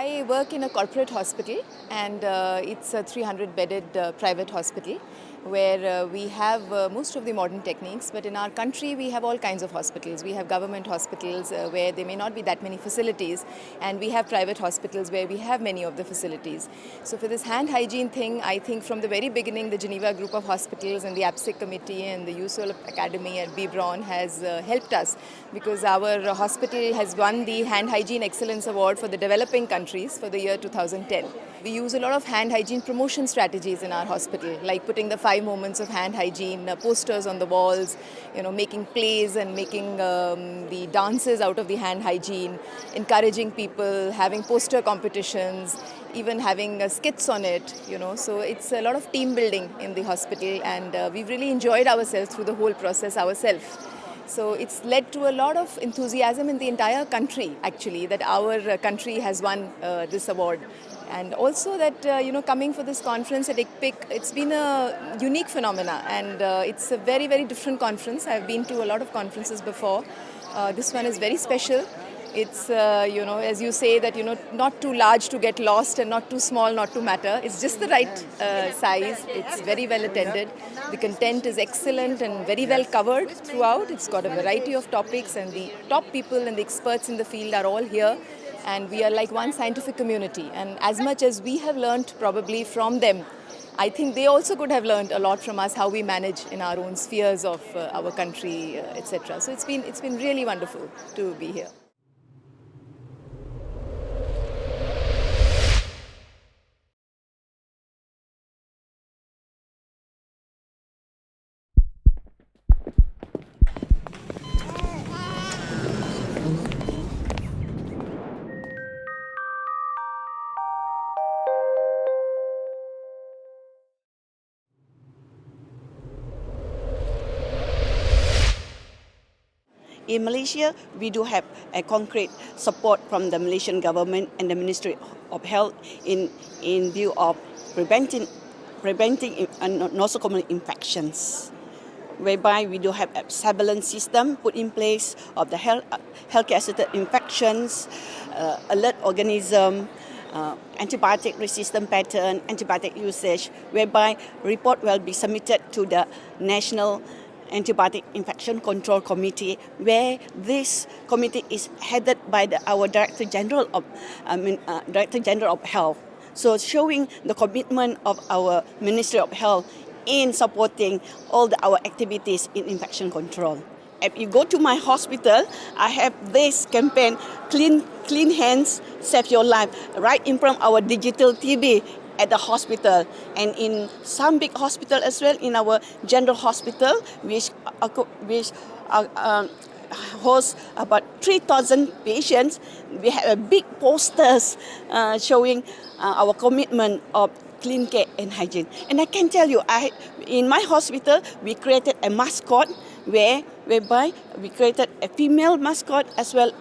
I work in a corporate hospital, and it's a 300-bedded private hospital where we have most of the modern techniques, but in our country we have all kinds of hospitals. We have government hospitals where there may not be that many facilities, and we have private hospitals where we have many of the facilities. So for this hand hygiene thing, I think from the very beginning the Geneva Group of Hospitals and the APSIC Committee and the USOL Academy at Bibron has helped us, because our hospital has won the Hand Hygiene Excellence Award for the developing countries for the year 2010. We use a lot of hand hygiene promotion strategies in our hospital, like putting the 5 moments of hand hygiene, posters on the walls, making plays and making the dances out of the hand hygiene, encouraging people, having poster competitions, even having skits on it, So it's a lot of team building in the hospital, and we've really enjoyed ourselves through the whole process ourselves. So it's led to a lot of enthusiasm in the entire country, actually, that our country has won this award. And also that, coming for this conference at ICPIC, it's been a unique phenomena, and it's a very, very different conference. I've been to a lot of conferences before. This one is very special. It's, as you say, that, not too large to get lost and not too small not to matter. It's just the right size. It's very well attended. The content is excellent and very well covered throughout. It's got a variety of topics, and the top people and the experts in the field are all here. And we are like one scientific community. And as much as we have learned probably from them, I think they also could have learned a lot from us, how we manage in our own spheres of our country, etc. So it's been really wonderful to be here. In Malaysia, we do have a concrete support from the Malaysian government and the Ministry of Health in view of preventing nosocomial infections, whereby we do have a surveillance system put in place of the healthcare-associated infections, alert organism, antibiotic resistant pattern, antibiotic usage, whereby report will be submitted to the National Antibiotic Infection Control Committee, where this committee is headed by our Director General of Health. So showing the commitment of our Ministry of Health in supporting all our activities in infection control. If you go to my hospital, I have this campaign, Clean Hands, Save Your Life, right in front of our digital TV at the hospital, and in some big hospital as well, in our general hospital, which hosts about 3,000 patients. We have a big posters showing our commitment of clean care and hygiene. And I can tell you, in my hospital, we created a mascot whereby we created a female mascot as well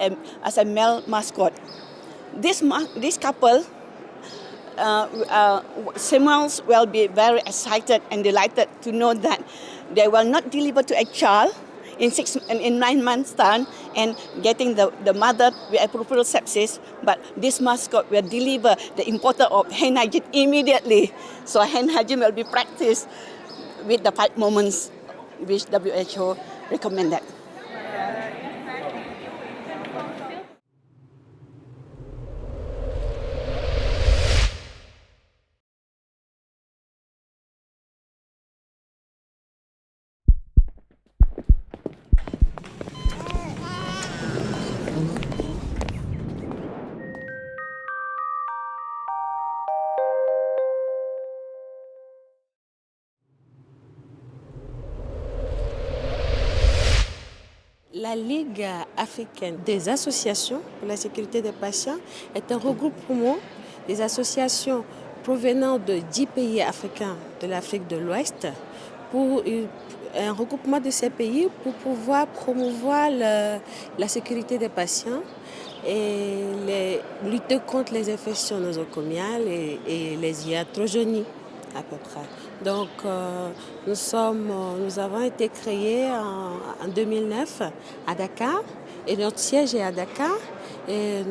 as a male mascot. This couple, Samuels will be very excited and delighted to know that they will not deliver to a child in 9 months' time and getting the mother with appropriate sepsis, but this mascot will deliver the importance of hand hygiene immediately. So hand hygiene will be practiced with the 5 moments which WHO recommended. La Ligue africaine des associations pour la sécurité des patients est un regroupement des associations provenant de 10 pays africains de l'Afrique de l'Ouest, pour un regroupement de ces pays pour pouvoir promouvoir la sécurité des patients et lutter contre les infections nosocomiales et les iatrogénies à peu près. Donc nous avons été créés en 2009 à Dakar, et notre siège est à Dakar, et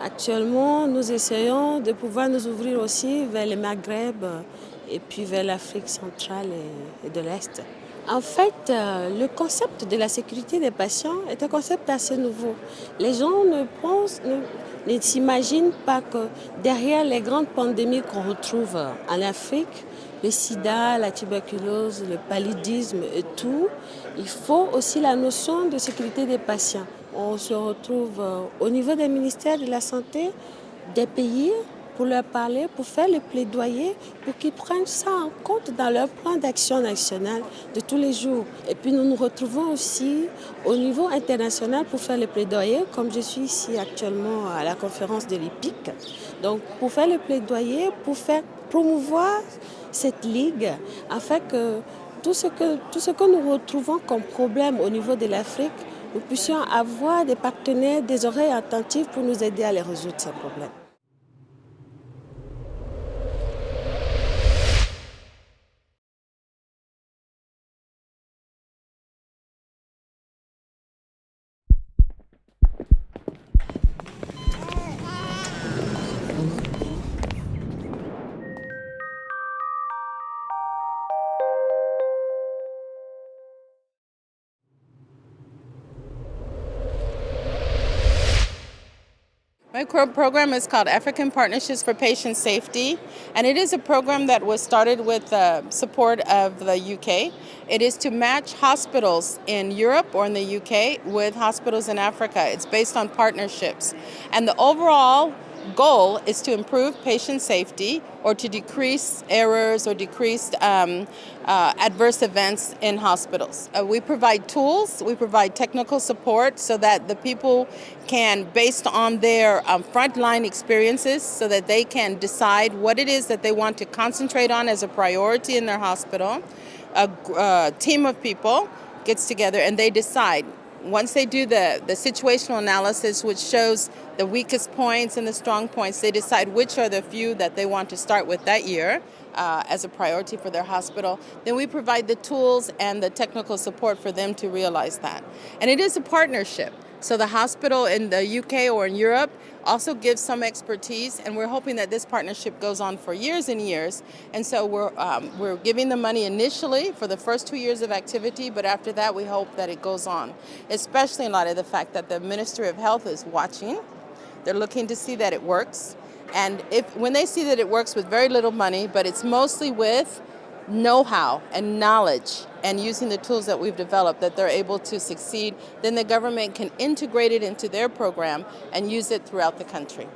Actuellement, nous essayons de pouvoir nous ouvrir aussi vers le Maghreb et puis vers l'Afrique centrale et de l'Est. En fait, le concept de la sécurité des patients est un concept assez nouveau. Les gens ne s'imaginent pas que derrière les grandes pandémies qu'on retrouve en Afrique, le sida, la tuberculose, le paludisme et tout, il faut aussi la notion de sécurité des patients. On se retrouve au niveau des ministères de la Santé des pays pour leur parler, pour faire le plaidoyer, pour qu'ils prennent ça en compte dans leur plan d'action national de tous les jours. Et puis nous nous retrouvons aussi au niveau international pour faire le plaidoyer, comme je suis ici actuellement à la conférence de l'EPIC. Donc pour faire le plaidoyer, pour faire promouvoir cette ligue, afin que tout ce que nous retrouvons comme problème au niveau de l'Afrique, nous puissions avoir des partenaires, des oreilles attentives pour nous aider à les résoudre ces problèmes. My program is called African Partnerships for Patient Safety, and it is a program that was started with support of the UK. It is to match hospitals in Europe or in the UK with hospitals in Africa. It's based on partnerships. And the overall goal is to improve patient safety or to decrease errors or decrease adverse events in hospitals. We provide tools, we provide technical support so that the people can, based on their frontline experiences, so that they can decide what it is that they want to concentrate on as a priority in their hospital. A team of people gets together and they decide. Once they do the situational analysis, which shows the weakest points and the strong points, they decide which are the few that they want to start with that year as a priority for their hospital. Then we provide the tools and the technical support for them to realize that. And it is a partnership. So the hospital in the UK or in Europe also gives some expertise, and we're hoping that this partnership goes on for years and years. And so we're giving the money initially for the first 2 years of activity, but after that we hope that it goes on, especially in light of the fact that the Ministry of Health is watching. They're looking to see that it works. And when they see that it works with very little money, but it's mostly with know-how and knowledge and using the tools that we've developed, that they're able to succeed, then the government can integrate it into their program and use it throughout the country.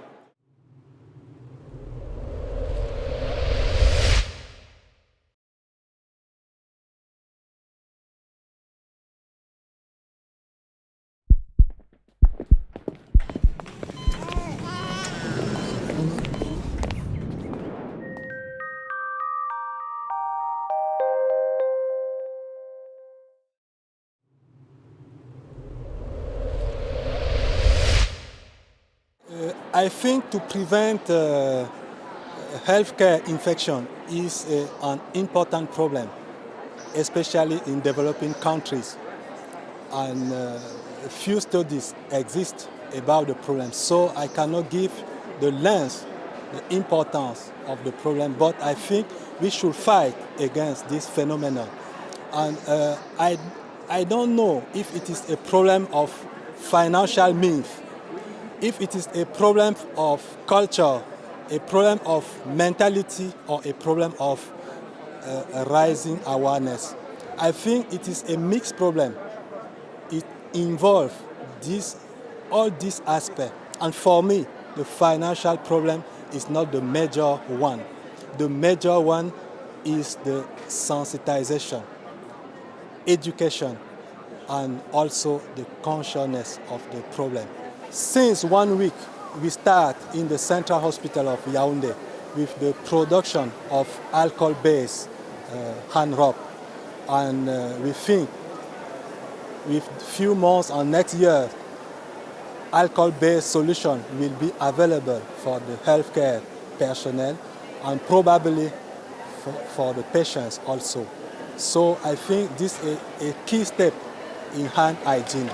I think to prevent healthcare infection is an important problem, especially in developing countries. And few studies exist about the problem, so I cannot give the length, the importance of the problem, but I think we should fight against this phenomenon. And I don't know if it is a problem of financial means, if it is a problem of culture, a problem of mentality, or a problem of rising awareness. I think it is a mixed problem. It involves all these aspects. And for me, the financial problem is not the major one. The major one is the sensitization, education, and also the consciousness of the problem. Since 1 week, we start in the Central Hospital of Yaoundé with the production of alcohol-based hand rub. And we think with few months and next year, alcohol-based solution will be available for the healthcare personnel and probably for the patients also. So I think this is a key step in hand hygiene.